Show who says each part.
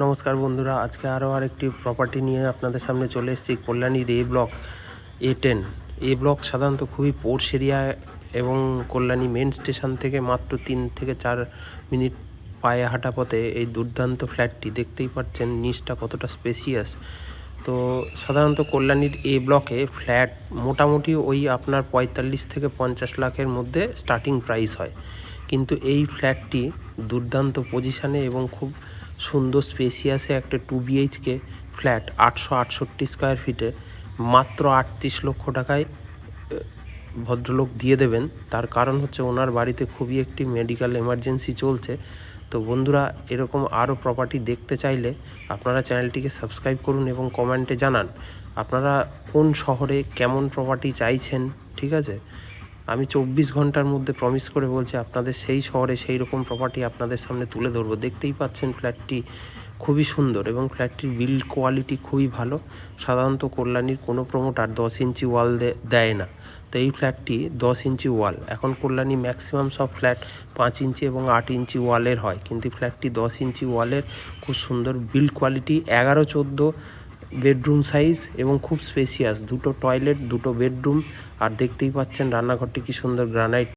Speaker 1: নমস্কার বন্ধুরা, আজকে আরও আরেকটি প্রপার্টি নিয়ে আপনাদের সামনে চলে এসেছি। কল্যাণীর এ ব্লক A10। এ ব্লক সাধারণত খুবই পোর্শ এরিয়া এবং কল্যাণী মেন স্টেশন থেকে মাত্র 3 থেকে 4 মিনিট পায়ে হাঁটা পথে এই দুর্দান্ত ফ্ল্যাটটি। দেখতেই পাচ্ছেন নিচটা কতটা স্পেসিয়াস। তো সাধারণত কল্যাণীর এ ব্লকে ফ্ল্যাট মোটামুটি ওই আপনার 45 থেকে 50 লাখের মধ্যে স্টার্টিং প্রাইস হয়, কিন্তু এই ফ্ল্যাটটি দুর্দান্ত পজিশানে এবং খুব সুন্দর স্পেসিয়াসে একটা 2 BHK ফ্ল্যাট 868 স্কোয়ার ফিটে মাত্র 38 লক্ষ টাকায় ভদ্রলোক দিয়ে দেবেন। তার কারণ হচ্ছে ওনার বাড়িতে খুবই একটি মেডিকেল এমার্জেন্সি চলছে। তো বন্ধুরা, এরকম আরও প্রপার্টি দেখতে চাইলে আপনারা চ্যানেলটিকে সাবস্ক্রাইব করুন এবং কমেন্টে জানান আপনারা কোন শহরে কেমন প্রপার্টি চাইছেন। ঠিক আছে, আমি 24 ঘন্টার মধ্যে প্রমিস করে বলছি আপনাদের সেই শহরে সেই রকম প্রপার্টি আপনাদের সামনে তুলে ধরবো। দেখতেই পাচ্ছেন ফ্ল্যাটটি খুবই সুন্দর এবং ফ্ল্যাটটির বিল্ড কোয়ালিটি খুবই ভালো। সাধারণত কল্যাণীর কোনো প্রমোটার 10 ইঞ্চি ওয়াল দেয় না, তো এই ফ্ল্যাটটি 10 ইঞ্চি ওয়াল। এখন কল্যাণী ম্যাক্সিমাম সব ফ্ল্যাট 5 ইঞ্চি এবং 8 ইঞ্চি ওয়ালের হয়, কিন্তু ফ্ল্যাটটি 10 ইঞ্চি ওয়ালের খুব সুন্দর বিল্ড কোয়ালিটি। 11-14 বেডরুম সাইজ এবং খুব স্পেসিয়াস, 2টো টয়লেট, 2টো বেডরুম। আর দেখতেই পাচ্ছেন রান্নাঘরটি কি সুন্দর গ্রানাইট